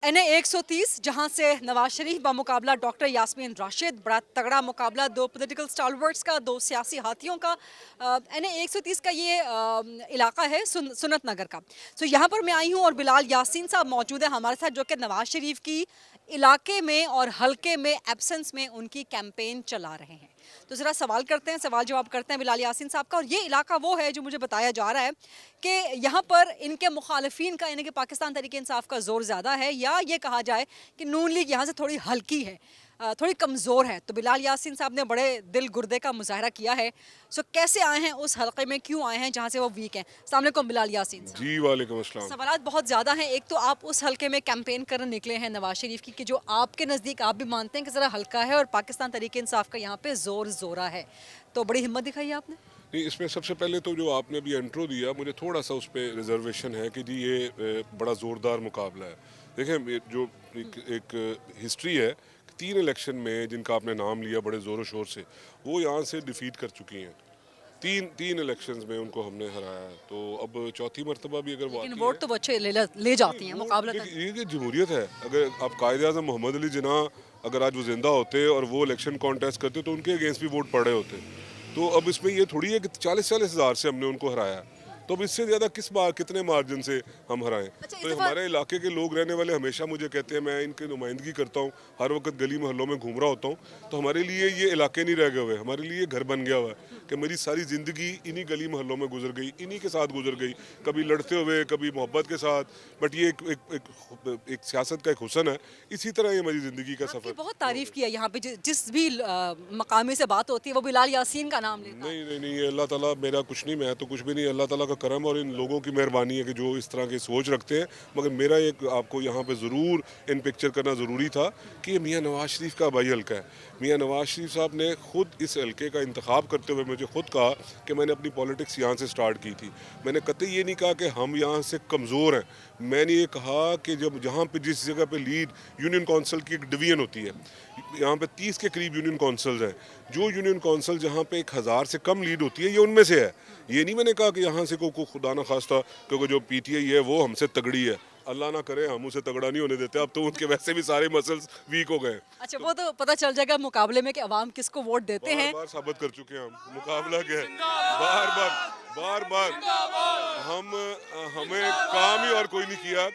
NA 130 जहां से नवाज शरीफ का मुकाबला डॉक्टर यास्मीन राशिद, बड़ा तगड़ा मुकाबला दो पॉलिटिकल स्टॉलवर्ड्स का, दो सियासी हाथियों का। एनए 130 का ये इलाका है सुन्नत नगर का। सो यहाँ पर मैं आई हूँ और बिलाल यासीन साहब मौजूद है हमारे साथ, जो कि नवाज शरीफ की इलाके में और हल्के में एब्सेंस में उनकी कैंपेन चला रहे हैं। तो ज़रा सवाल करते हैं, सवाल जवाब करते हैं बिलाल यासीन साहब का। और ये इलाका वो है जो मुझे बताया जा रहा है कि यहाँ पर इनके मुखालफिन का, यानी कि पाकिस्तान तहरीक इंसाफ का जोर ज़्यादा है, या ये कहा जाए कि नून लीग यहाँ से थोड़ी हल्की है, थोड़ी कमज़ोर है। तो बिलाल यासीन साहब ने बड़े दिल गुर्दे का मुजाहरा किया है। सो कैसे आए हैं उस हल्के में, क्यों आए हैं जहाँ से वो वीक हैं? अस्सलाम वालेकुम बिलाल यासीन साहब। जी वालेकुम अस्सलाम। सवालात बहुत ज़्यादा हैं। एक तो आप उस हल्के में कैंपेन करने निकले हैं नवाज शरीफ की, कि जो आपके नज़दीक आप भी मानते हैं कि ज़रा हल्का है, और पाकिस्तान तहरीक इंसाफ का यहाँ पे जोर जोरा है। तो बड़ी हिम्मत दिखाई आपने। नहीं, इसमें सबसे पहले तो जो आपने अभी इंट्रो दिया, मुझे थोड़ा सा उस पर रिजर्वेशन है कि जी ये बड़ा ज़ोरदार मुकाबला है। देखें, ये जो एक हिस्ट्री है, 3 इलेक्शन में जिनका आपने नाम लिया बड़े ज़ोर शोर से, वो यहाँ से डिफीट कर चुकी हैं। तीन तीन इलेक्शंस में उनको हमने हराया है, तो अब चौथी मरतबा भी अगर वो लेकिन आती वोट है। तो वो अच्छे ले जाती हैं वो मुकाबला। देखिए, ये जमहूरियत है। अगर आप कायदे आज़म मोहम्मद अली जिन्ना अगर आज वो जिंदा होते और वो इलेक्शन कॉन्टेस्ट करते तो उनके अगेंस्ट भी वोट पड़े होते। तो अब इसमें ये थोड़ी है कि 40-40 हज़ार से हमने उनको हराया, तो अब इससे ज़्यादा किस बार कितने मार्जिन से हम हराएं। अच्छा, इस तो दफा हमारे इलाके के लोग रहने वाले हमेशा मुझे कहते हैं, मैं इनकी नुमाइंदगी करता हूँ, हर वक्त गली मोहल्लों में घूम रहा होता हूँ, तो हमारे लिए ये इलाके नहीं रह गए हुए, हमारे लिए घर बन गया हुआ है कि मेरी सारी ज़िंदगी इन्हीं गली मोहल्लों में गुजर गई, इन्हीं के साथ गुजर गई, कभी लड़ते हुए, कभी मोहब्बत के साथ। बट ये एक सियासत का एक हुस्न है। इसी तरह ये मेरी ज़िंदगी का आपकी सफ़र। बहुत तारीफ किया यहाँ पे, जिस भी मकामी से बात होती है वो बिलाल यासीन का नाम लेता है। नहीं नहीं नहीं, ये अल्लाह ताला, मेरा कुछ नहीं, मैं तो कुछ भी नहीं, अल्लाह ताला का करम और इन लोगों की मेहरबानी है कि जो इस तरह की सोच रखते हैं। मगर मेरा एक आपको यहाँ पे ज़रूर इन पिक्चर करना ज़रूरी था कि ये मियाँ नवाज शरीफ का भाई हल्का है। मियाँ नवाज शरीफ साहब ने खुद इस हल्के का इंतखाब करते हुए मुझे खुद कहा कि मैंने अपनी पॉलिटिक्स यहाँ से स्टार्ट की थी। मैंने कतई ये नहीं कहा कि हम यहाँ से कमज़ोर हैं। मैंने ये कहा कि जब जहाँ पे जिस जगह पे लीड यूनियन कौंसिल की एक डिवीज़न होती है, यहाँ पे 30 के करीब यूनियन कौंसिल्स हैं, जो यूनियन कौंसिल जहाँ पे 1000 से कम लीड होती है, ये उनमें से है। ये नहीं मैंने कहा कि यहाँ से को खुदा ना खास्ता, क्योंकि जो पीटीआई है वो हमसे तगड़ी है, अल्लाह ना करे हम उसे तगड़ा नहीं होने देते। अब तो उनके वैसे भी सारे मसल्स वीक हो गए। अच्छा, वो तो पता चल जाएगा मुकाबले में कि अवाम किसको वोट देते बार हैं। बार साबित कर चुके हैं हम, मुकाबला क्या है, बार बार बार बार हम हमें काम ही और कोई नहीं किया।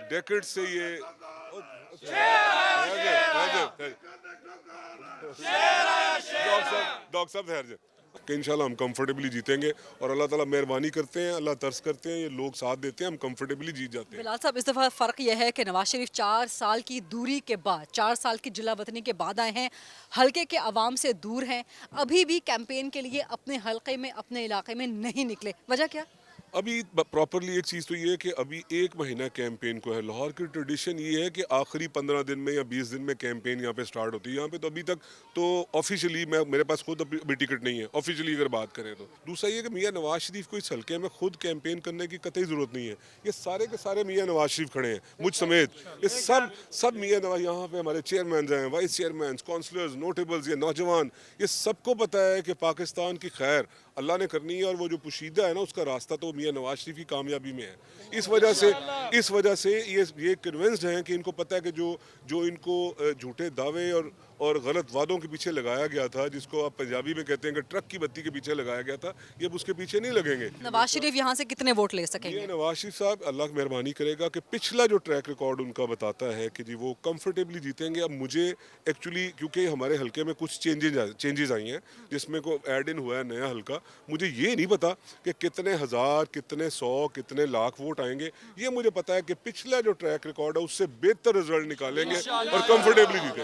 डेकेड से ये डॉक्टर साहब ठहर जाए कि इंशाल्लाह हम कंफर्टेबली जीतेंगे, और अल्लाह ताला मेहरबानी करते हैं, अल्लाह तरस करते हैं, ये लोग साथ देते हैं, हम कंफर्टेबली जीत जाते हैं। बिलाल साहब, इस दफ़ा फ़र्क यह है कि नवाज शरीफ 4 साल की दूरी के बाद, 4 साल की जिला वतनी के बाद आए हैं, हल्के के अवाम से दूर हैं, अभी भी कैंपेन के लिए अपने हल्के में, अपने इलाके में नहीं निकले। वजह क्या? अभी प्रॉपरली एक चीज़ तो ये है कि अभी 1 महीना कैंपेन को है। लाहौर की ट्रेडिशन ये है कि आखिरी 15 दिन में या 20 दिन में कैंपेन यहाँ पे स्टार्ट होती है। यहाँ पे तो अभी तक तो ऑफिशियली मेरे पास खुद अभी टिकट नहीं है, ऑफिशियली अगर बात करें तो। दूसरा ये कि मियाँ नवाज शरीफ को इस हल्के में खुद कैंपेन करने की कतई ज़रूरत नहीं है। ये सारे के सारे मियाँ नवाज शरीफ खड़े हैं, मुझ समेत। ये सब सब मियाँ नवाज, यहाँ पे हमारे चेयरमैन हैं, वाइस चेयरमैन, काउंसलर्स, नोटेबल्स, ये नौजवान, ये सबको पता है कि पाकिस्तान की खैर अल्लाह ने करनी है, और वो जो पोशीदा है ना, उसका रास्ता तो मियाँ नवाज शरीफ की कामयाबी में है। इस वजह से ये कन्विंस्ड हैं कि इनको पता है कि जो जो इनको झूठे दावे और गलत वादों के पीछे लगाया गया था, जिसको आप पंजाबी में कहते हैं कि ट्रक की बत्ती के पीछे लगाया गया था, ये अब उसके पीछे नहीं लगेंगे। नवाज शरीफ यहाँ से कितने वोट ले ये सकेंगे? नवाज शरीफ साहब, अल्लाह की मेहरबानी करेगा कि पिछला जो ट्रैक रिकॉर्ड उनका बताता है कि जी वो कंफर्टेबली जीतेंगे। अब मुझे एक्चुअली, क्योंकि हमारे हल्के में कुछ चेंजेस आई हैं, जिसमें को ऐड इन हुआ है नया हल्का, मुझे ये नहीं पता कि कितने हज़ार, कितने 100, कितने लाख वोट आएंगे। ये मुझे पता है कि पिछला जो ट्रैक रिकॉर्ड है उससे बेहतर रिजल्ट निकालेंगे और कंफर्टेबली जीतेंगे।